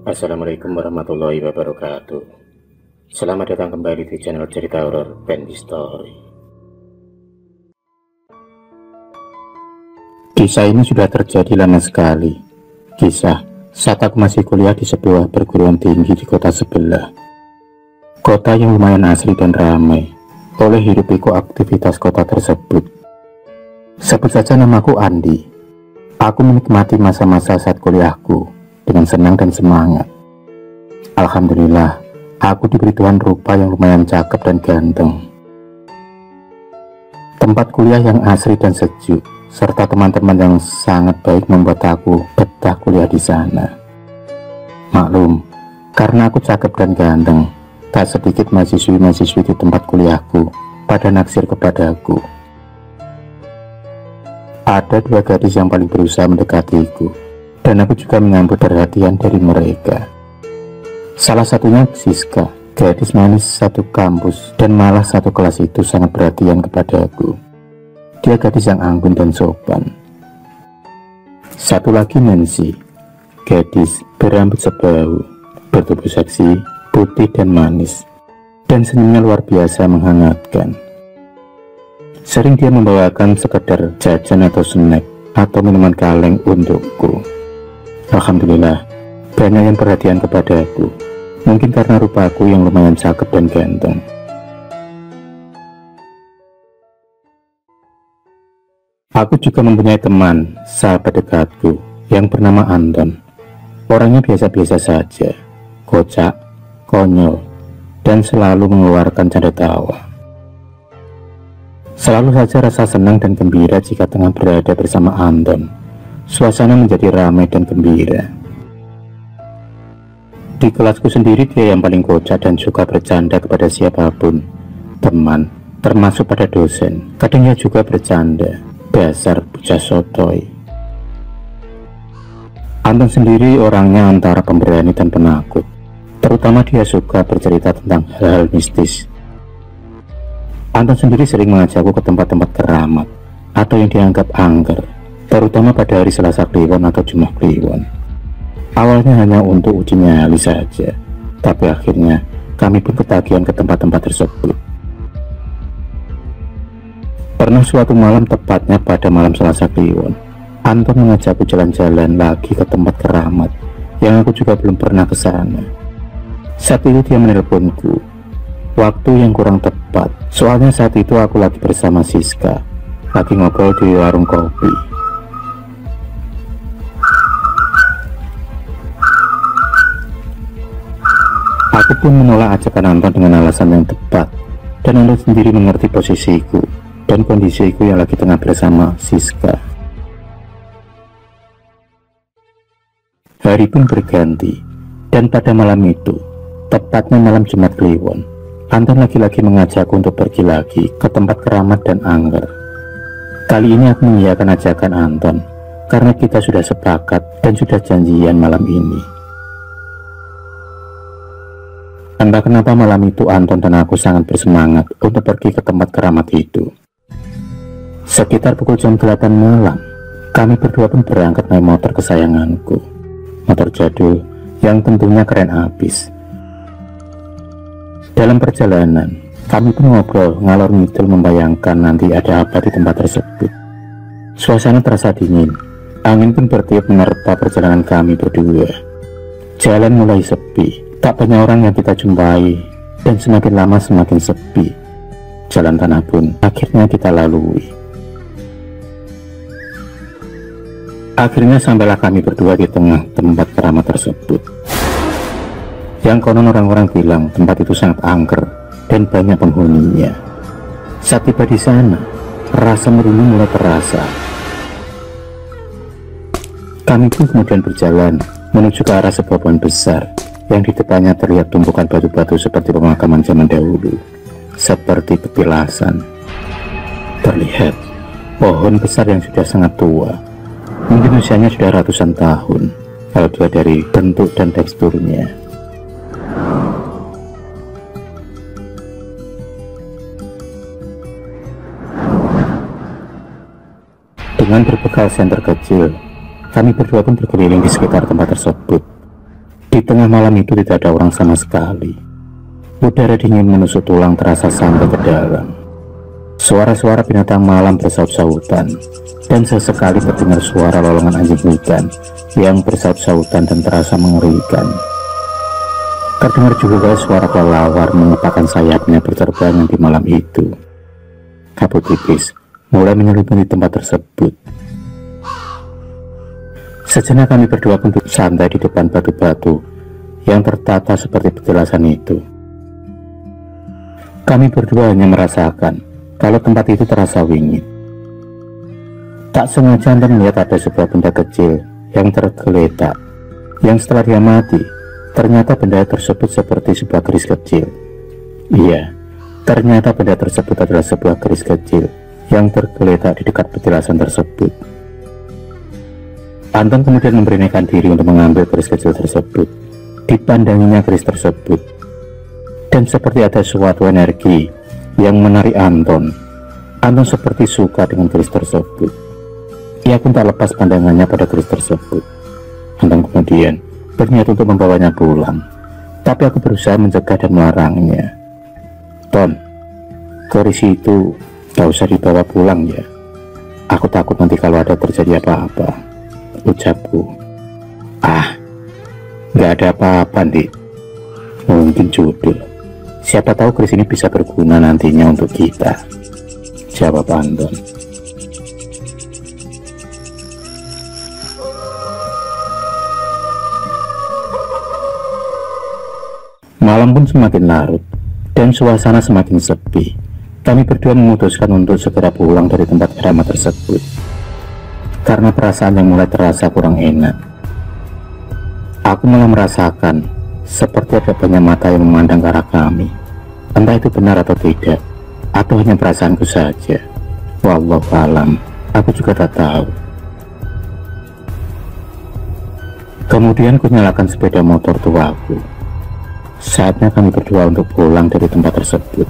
Assalamualaikum warahmatullahi wabarakatuh. Selamat datang kembali di channel cerita horor Bendy Story. Kisah ini sudah terjadi lama sekali. Kisah saat aku masih kuliah di sebuah perguruan tinggi di kota sebelah. Kota yang lumayan asri dan ramai. Oleh hirup-pikuk aktivitas kota tersebut. Sebut saja namaku Andi. Aku menikmati masa-masa saat kuliahku dengan senang dan semangat. Alhamdulillah, aku diberi Tuhan rupa yang lumayan cakep dan ganteng. Tempat kuliah yang asri dan sejuk, serta teman-teman yang sangat baik membuat aku betah kuliah di sana. Maklum, karena aku cakep dan ganteng, tak sedikit mahasiswi-mahasiswi di tempat kuliahku pada naksir kepadaku. Ada dua gadis yang paling berusaha mendekatiku, dan aku juga menyambut perhatian dari mereka. Salah satunya Siska, gadis manis satu kampus dan malah satu kelas itu sangat perhatian kepadaku. Dia gadis yang anggun dan sopan. Satu lagi Nancy, gadis berambut sebahu, bertubuh seksi, putih dan manis, dan senyumnya luar biasa menghangatkan. Sering dia membawakan sekedar jajan atau snack atau minuman kaleng untukku. Alhamdulillah, banyak yang perhatian kepadaku. Mungkin karena rupaku yang lumayan cakep dan ganteng. Aku juga mempunyai teman, sahabat dekatku, yang bernama Anton. Orangnya biasa-biasa saja, kocak, konyol, dan selalu mengeluarkan canda tawa. Selalu saja rasa senang dan gembira jika tengah berada bersama Anton. Suasana menjadi ramai dan gembira. Di kelasku sendiri dia yang paling kocak dan suka bercanda kepada siapapun, teman, termasuk pada dosen. Kadang ia juga bercanda, dasar bocah sotoy. Anton sendiri orangnya antara pemberani dan penakut. Terutama dia suka bercerita tentang hal-hal mistis. Anton sendiri sering mengajakku ke tempat-tempat keramat atau yang dianggap angker, terutama pada hari Selasa Kliwon atau Jumat Kliwon. Awalnya hanya untuk uji nyali saja, tapi akhirnya kami pun ketagihan ke tempat-tempat tersebut. Pernah suatu malam, tepatnya pada malam Selasa Kliwon, Anton mengajakku jalan-jalan lagi ke tempat keramat yang aku juga belum pernah ke sana. Saat itu dia menelponku, waktu yang kurang tepat, soalnya saat itu aku lagi bersama Siska, lagi ngobrol di warung kopi. Aku pun menolak ajakan Anton dengan alasan yang tepat, dan Anton sendiri mengerti posisiku dan kondisiku yang lagi tengah bersama Siska. Hari pun berganti, dan pada malam itu, tepatnya malam Jumat Kliwon, Anton lagi-lagi mengajakku untuk pergi lagi ke tempat keramat dan angker. Kali ini aku mengiyakan ajakan Anton, karena kita sudah sepakat dan sudah janjian malam ini. Entah kenapa malam itu Anton dan aku sangat bersemangat untuk pergi ke tempat keramat itu. Sekitar pukul jam 8 malam, kami berdua pun berangkat naik motor kesayanganku. Motor jadul yang tentunya keren abis. Dalam perjalanan, kami pun ngobrol ngalor ngidul membayangkan nanti ada apa di tempat tersebut. Suasana terasa dingin, angin pun bertiup menerpa perjalanan kami berdua. Jalan mulai sepi. Tak banyak orang yang kita jumpai, dan semakin lama semakin sepi. Jalan tanah pun akhirnya kita lalui. Akhirnya sampailah kami berdua di tengah tempat keramat tersebut. Yang konon orang-orang bilang tempat itu sangat angker dan banyak penghuninya. Saat tiba di sana, rasa merinding mulai terasa. Kami pun kemudian berjalan menuju ke arah sebuah pohon besar yang di depannya terlihat tumpukan batu-batu seperti pemakaman zaman dahulu, seperti petilasan. Terlihat pohon besar yang sudah sangat tua, mungkin usianya sudah ratusan tahun kalau dilihat dari bentuk dan teksturnya. Dengan berbekal senter kecil, kami berdua pun berkeliling di sekitar tempat tersebut. Di Di tengah malam itu tidak ada orang sama sekali. Udara dingin menusuk tulang terasa sampai ke dalam. Suara-suara binatang malam bersaut-sautan, dan sesekali terdengar suara lolongan anjing hutan yang bersaut-sautan dan terasa mengerikan. Terdengar juga suara kelelawar mengepakkan sayapnya berterbangan di malam itu. Kabut tipis mulai menyelimuti tempat tersebut. Sejenak kami berdua pun duduk santai di depan batu-batu yang tertata seperti petilasan itu. Kami berdua hanya merasakan kalau tempat itu terasa wingit. Tak sengaja Anton melihat ada sebuah benda kecil yang tergeletak, yang setelah dia mati, ternyata benda tersebut seperti sebuah keris kecil. Iya, ternyata benda tersebut adalah sebuah keris kecil yang tergeletak di dekat petilasan tersebut. Anton kemudian memberanikan diri untuk mengambil keris kecil tersebut. Dipandanginya keris tersebut, dan seperti ada suatu energi yang menarik Anton. Anton seperti suka dengan keris tersebut. Ia pun tak lepas pandangannya pada keris tersebut. Anton kemudian berniat untuk membawanya pulang, tapi aku berusaha mencegah dan melarangnya. "Ton, keris itu gak usah dibawa pulang ya. Aku takut nanti kalau ada terjadi apa-apa," ucapku. "Ah, gak ada apa-apa, Dik. Mungkin jodoh. Siapa tahu keris ini bisa berguna nantinya untuk kita," jawab Anton. Malam pun semakin larut dan suasana semakin sepi. Kami berdua memutuskan untuk segera pulang dari tempat keramat tersebut karena perasaan yang mulai terasa kurang enak. Aku malah merasakan seperti ada banyak mata yang memandang ke arah kami. Entah itu benar atau tidak, atau hanya perasaanku saja. Wallahu alam, aku juga tak tahu. Kemudian ku nyalakan sepeda motor tuaku. Saatnya kami berdua untuk pulang dari tempat tersebut.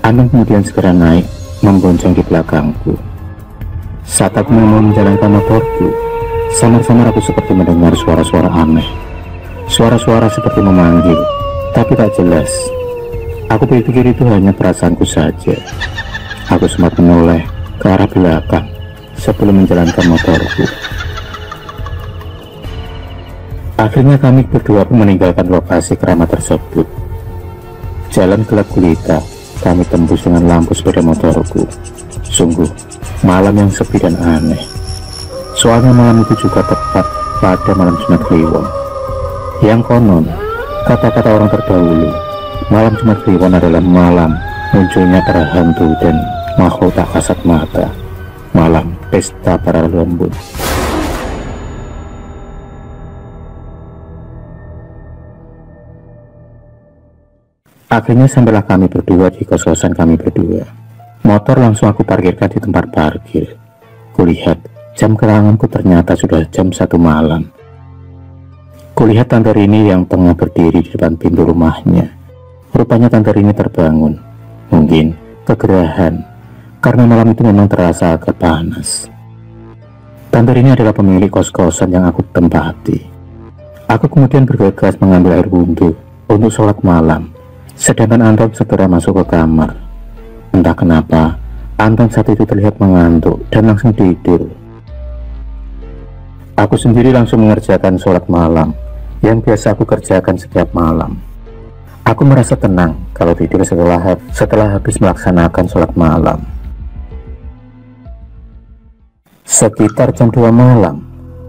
Anton kemudian segera naik, membonceng di belakangku. Saat aku mau menjalankan motorku, samar-samar aku seperti mendengar suara-suara aneh. Suara-suara seperti memanggil, tapi tak jelas. Aku pikir itu hanya perasaanku saja. Aku sempat menoleh ke arah belakang sebelum menjalankan motorku. Akhirnya kami berdua pun meninggalkan lokasi keramat tersebut. Jalan gelap gulita kami tembus dengan lampu sepeda motorku. Sungguh malam yang sepi dan aneh. Soalnya malam itu juga tepat pada malam Jumat Kliwon. Yang konon, kata-kata orang terdahulu, malam Jumat Kliwon adalah malam munculnya para hantu dan makhluk tak kasat mata. Malam pesta para lembut. Akhirnya sampailah kami berdua di kos-kosan kami berdua. Motor langsung aku parkirkan di tempat parkir. Kulihat jam keranganku ternyata sudah jam 1 malam. Kulihat tante Rini yang tengah berdiri di depan pintu rumahnya. Rupanya tante Rini terbangun. Mungkin kegerahan, karena malam itu memang terasa agak panas. Tante Rini adalah pemilik kos-kosan yang aku tempati. Aku kemudian bergegas mengambil air wudhu untuk sholat malam. Sedangkan Anton segera masuk ke kamar. Entah kenapa, Anton saat itu terlihat mengantuk dan langsung tidur. Aku sendiri langsung mengerjakan sholat malam yang biasa aku kerjakan setiap malam. Aku merasa tenang kalau tidur setelah habis melaksanakan sholat malam. Sekitar jam 2 malam,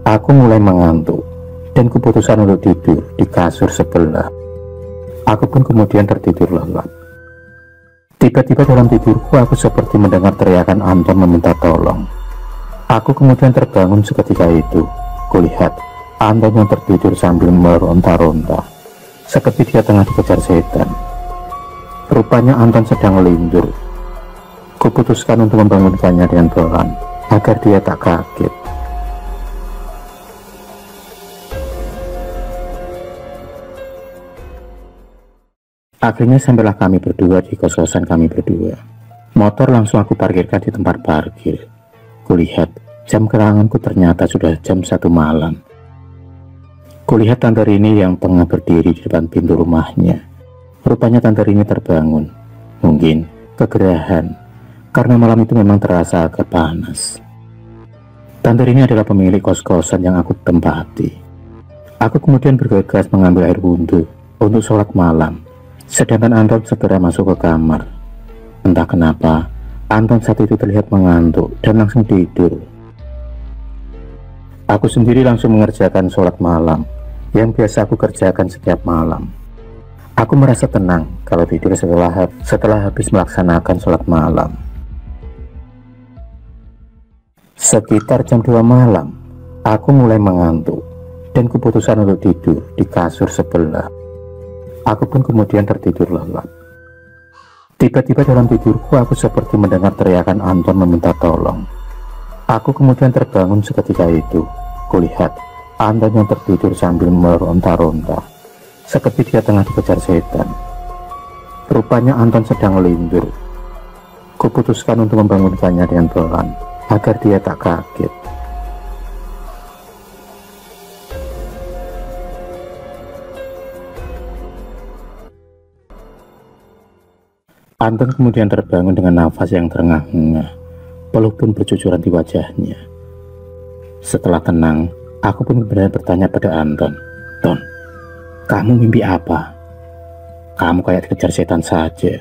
aku mulai mengantuk dan keputusan untuk tidur di kasur sebelah. Aku pun kemudian tertidur lelap. Tiba-tiba dalam tidurku aku seperti mendengar teriakan Anton meminta tolong. Aku kemudian terbangun seketika itu. Kulihat Anton yang tertidur sambil meronta-ronta, seperti dia tengah dikejar setan. Rupanya Anton sedang lindur. Kuputuskan untuk membangunkannya dengan pelan agar dia tak kaget. Akhirnya sampailah kami berdua di kos-kosan kami berdua. Motor langsung aku parkirkan di tempat parkir. Kulihat jam keranganku ternyata sudah jam 1 malam. Kulihat Tante Rini yang tengah berdiri di depan pintu rumahnya. Rupanya Tante Rini terbangun, mungkin kegerahan, karena malam itu memang terasa agak panas. Tante Rini adalah pemilik kos-kosan yang aku tempati. Aku kemudian bergegas mengambil air wudhu untuk sholat malam, sedangkan Anton segera masuk ke kamar. Entah kenapa, Anton saat itu terlihat mengantuk dan langsung tidur. Aku sendiri langsung mengerjakan sholat malam yang biasa aku kerjakan setiap malam. Aku merasa tenang kalau tidur setelah habis melaksanakan sholat malam. Sekitar jam 2 malam, aku mulai mengantuk dan keputusan untuk tidur di kasur sebelah. Aku pun kemudian tertidur lelap. Tiba-tiba dalam tidurku aku seperti mendengar teriakan Anton meminta tolong. Aku kemudian terbangun seketika itu. Kulihat Anton yang tertidur sambil meronta-ronta, seperti dia tengah dikejar setan. Rupanya Anton sedang lindur. Kuputuskan untuk membangunkannya dengan pelan, agar dia tak kaget. Anton kemudian terbangun dengan nafas yang terengah-engah, peluh pun bercucuran di wajahnya. Setelah tenang, aku pun benar bertanya pada Anton, "Ton, kamu mimpi apa? Kamu kayak dikejar setan saja."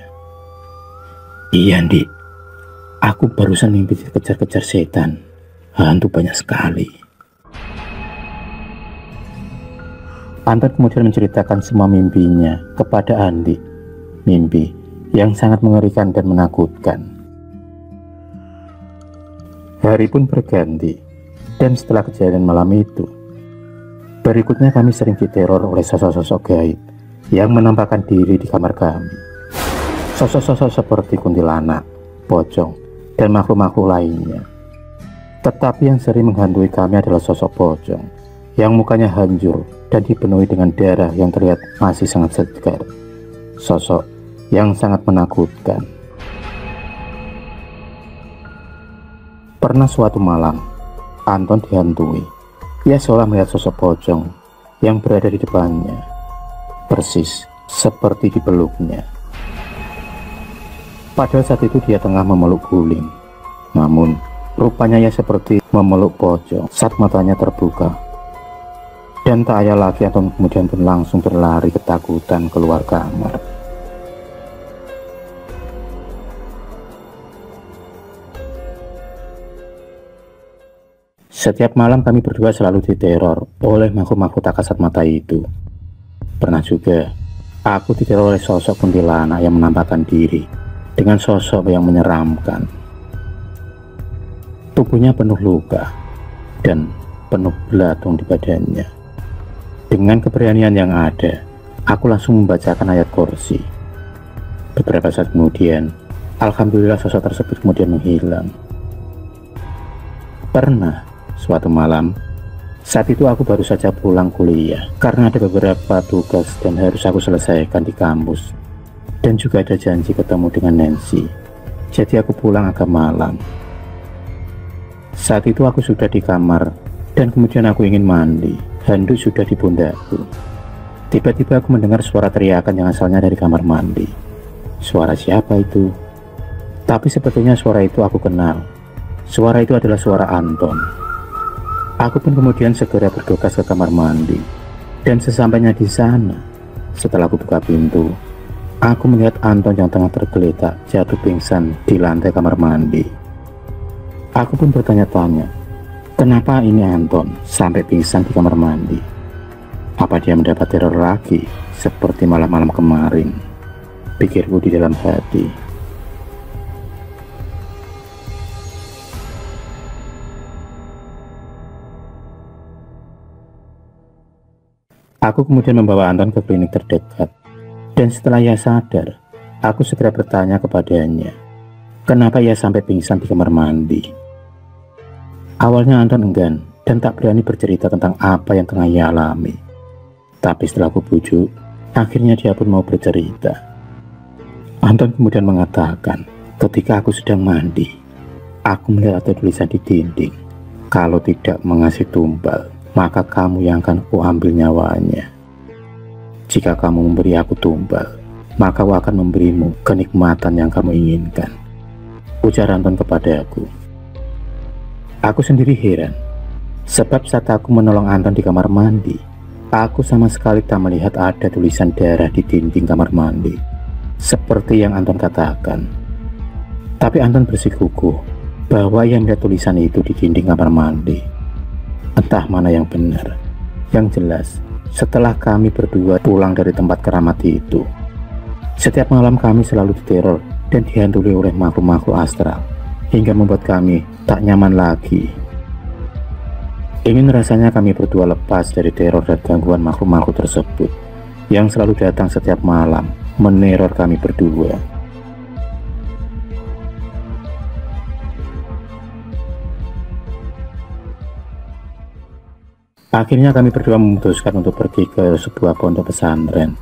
"Iya, Dik. Aku barusan mimpi dikejar-kejar setan. Hantu banyak sekali." Anton kemudian menceritakan semua mimpinya kepada Andi. Mimpi yang sangat mengerikan dan menakutkan. Hari pun berganti. Dan setelah kejadian malam itu, berikutnya kami sering diteror oleh sosok-sosok gaib yang menampakkan diri di kamar kami. Sosok-sosok seperti kuntilanak, pocong, dan makhluk-makhluk lainnya. Tetapi yang sering menghantui kami adalah sosok pocong yang mukanya hancur dan dipenuhi dengan darah yang terlihat masih sangat segar. Sosok yang sangat menakutkan. Pernah suatu malam, Anton dihantui. Ia seolah melihat sosok pocong yang berada di depannya, persis seperti dipeluknya. Padahal saat itu dia tengah memeluk guling. Namun, rupanya ia seperti memeluk pocong saat matanya terbuka. Dan tak ayal lagi Anton kemudian pun langsung berlari ketakutan keluar kamar. Setiap malam kami berdua selalu diteror oleh makhluk-makhluk tak kasat mata itu. Pernah juga aku diteror oleh sosok kuntilanak yang menampakkan diri dengan sosok yang menyeramkan. Tubuhnya penuh luka dan penuh belatung di badannya. Dengan keberanian yang ada, aku langsung membacakan ayat kursi. Beberapa saat kemudian, alhamdulillah sosok tersebut kemudian menghilang. Pernah suatu malam, saat itu aku baru saja pulang kuliah karena ada beberapa tugas dan harus aku selesaikan di kampus, dan juga ada janji ketemu dengan Nancy. Jadi aku pulang agak malam. Saat itu aku sudah di kamar dan kemudian aku ingin mandi. Handuk sudah di pundakku. Tiba-tiba aku mendengar suara teriakan yang asalnya dari kamar mandi. Suara siapa itu? Tapi sepertinya suara itu aku kenal. Suara itu adalah suara Anton. Aku pun kemudian segera bergegas ke kamar mandi. Dan sesampainya di sana, setelah aku buka pintu, aku melihat Anton yang tengah tergeletak jatuh pingsan di lantai kamar mandi. Aku pun bertanya-tanya, kenapa ini Anton sampai pingsan di kamar mandi? Apa dia mendapat teror lagi seperti malam-malam kemarin? Pikirku di dalam hati. Aku kemudian membawa Anton ke klinik terdekat, dan setelah ia sadar, aku segera bertanya kepadanya, kenapa ia sampai pingsan di kamar mandi. Awalnya Anton enggan dan tak berani bercerita tentang apa yang tengah ia alami. Tapi setelah aku bujuk, akhirnya dia pun mau bercerita. Anton kemudian mengatakan, ketika aku sedang mandi, aku melihat ada tulisan di dinding, kalau tidak mengasih tumbal, maka kamu yang akan kuambil nyawanya. Jika kamu memberi aku tumbal, maka aku akan memberimu kenikmatan yang kamu inginkan, ujar Anton kepadaku. Aku sendiri heran, sebab saat aku menolong Anton di kamar mandi, aku sama sekali tak melihat ada tulisan darah di dinding kamar mandi, seperti yang Anton katakan. Tapi Anton bersikukuh bahwa yang melihat tulisan itu di dinding kamar mandi. Entah mana yang benar. Yang jelas, setelah kami berdua pulang dari tempat keramat itu, setiap malam kami selalu diteror dan dihantui oleh makhluk-makhluk astral, hingga membuat kami tak nyaman lagi. Ingin rasanya kami berdua lepas dari teror dan gangguan makhluk-makhluk tersebut yang selalu datang setiap malam meneror kami berdua. Akhirnya kami berdua memutuskan untuk pergi ke sebuah pondok pesantren,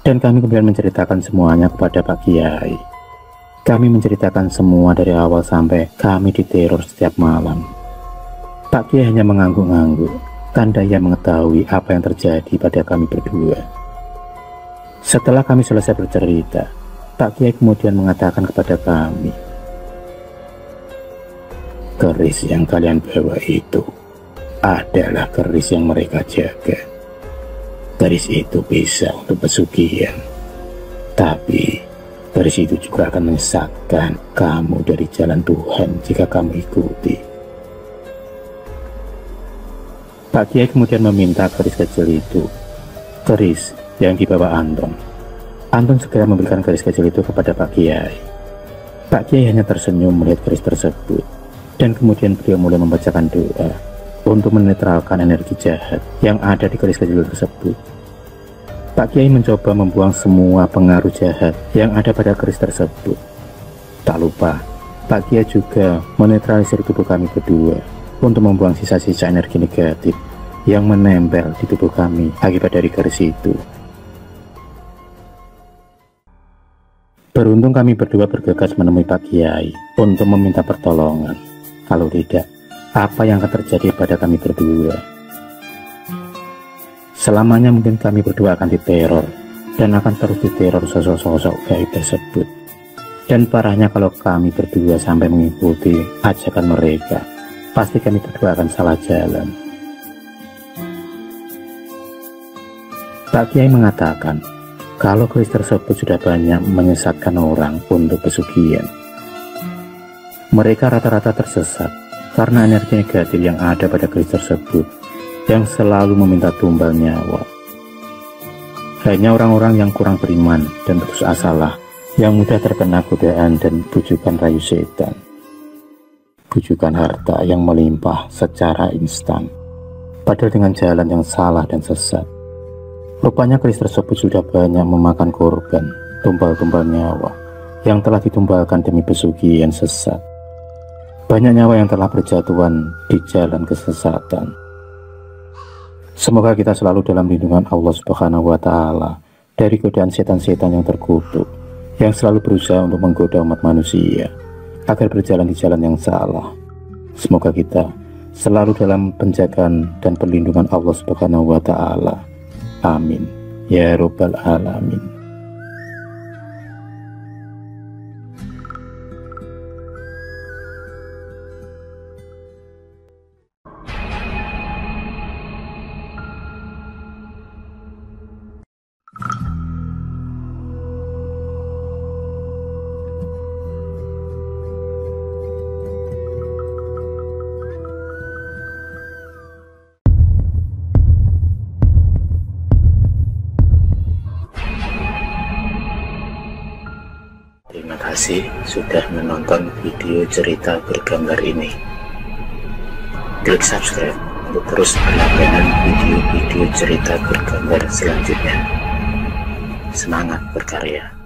dan kami kemudian menceritakan semuanya kepada Pak Kiai. Kami menceritakan semua dari awal sampai kami diteror setiap malam. Pak Kiai hanya mengangguk-angguk, tanda ia mengetahui apa yang terjadi pada kami berdua. Setelah kami selesai bercerita, Pak Kiai kemudian mengatakan kepada kami, keris yang kalian bawa itu adalah keris yang mereka jaga. Keris itu bisa untuk pesugihan, tapi keris itu juga akan menyesatkan kamu dari jalan Tuhan jika kamu ikuti. Pak Kiai kemudian meminta keris kecil itu, keris yang dibawa Anton. Anton segera memberikan keris kecil itu kepada Pak Kiai. Pak Kiai hanya tersenyum melihat keris tersebut, dan kemudian beliau mulai membacakan doa untuk menetralkan energi jahat yang ada di keris kecil tersebut. Pak Kiai mencoba membuang semua pengaruh jahat yang ada pada keris tersebut. Tak lupa, Pak Kiai juga menetralisir tubuh kami berdua untuk membuang sisa-sisa energi negatif yang menempel di tubuh kami akibat dari keris itu. Beruntung kami berdua bergegas menemui Pak Kiai untuk meminta pertolongan. Kalau tidak, apa yang akan terjadi pada kami berdua? Selamanya mungkin kami berdua akan diteror, dan akan terus diteror sosok-sosok gaib tersebut. Dan parahnya kalau kami berdua sampai mengikuti ajakan mereka, pasti kami berdua akan salah jalan. Pak Kiai mengatakan, kalau keris tersebut sudah banyak menyesatkan orang untuk pesugihan. Mereka rata-rata tersesat karena energi negatif yang ada pada keris tersebut, yang selalu meminta tumbal nyawa. Hanya orang-orang yang kurang beriman dan putus asalah yang mudah terkena godaan dan bujukan rayu setan, bujukan harta yang melimpah secara instan, padahal dengan jalan yang salah dan sesat. Rupanya keris tersebut sudah banyak memakan korban, tumbal-tumbal nyawa yang telah ditumbalkan demi pesugihan sesat. Banyak nyawa yang telah berjatuhan di jalan kesesatan. Semoga kita selalu dalam lindungan Allah Subhanahu wa Ta'ala dari godaan setan-setan yang terkutuk, yang selalu berusaha untuk menggoda umat manusia agar berjalan di jalan yang salah. Semoga kita selalu dalam penjagaan dan perlindungan Allah Subhanahu wa Ta'ala. Amin ya Rabbal Alamin. Terima kasih sudah menonton video cerita bergambar ini. Klik subscribe untuk terus berlangganan video-video cerita bergambar selanjutnya. Semangat berkarya.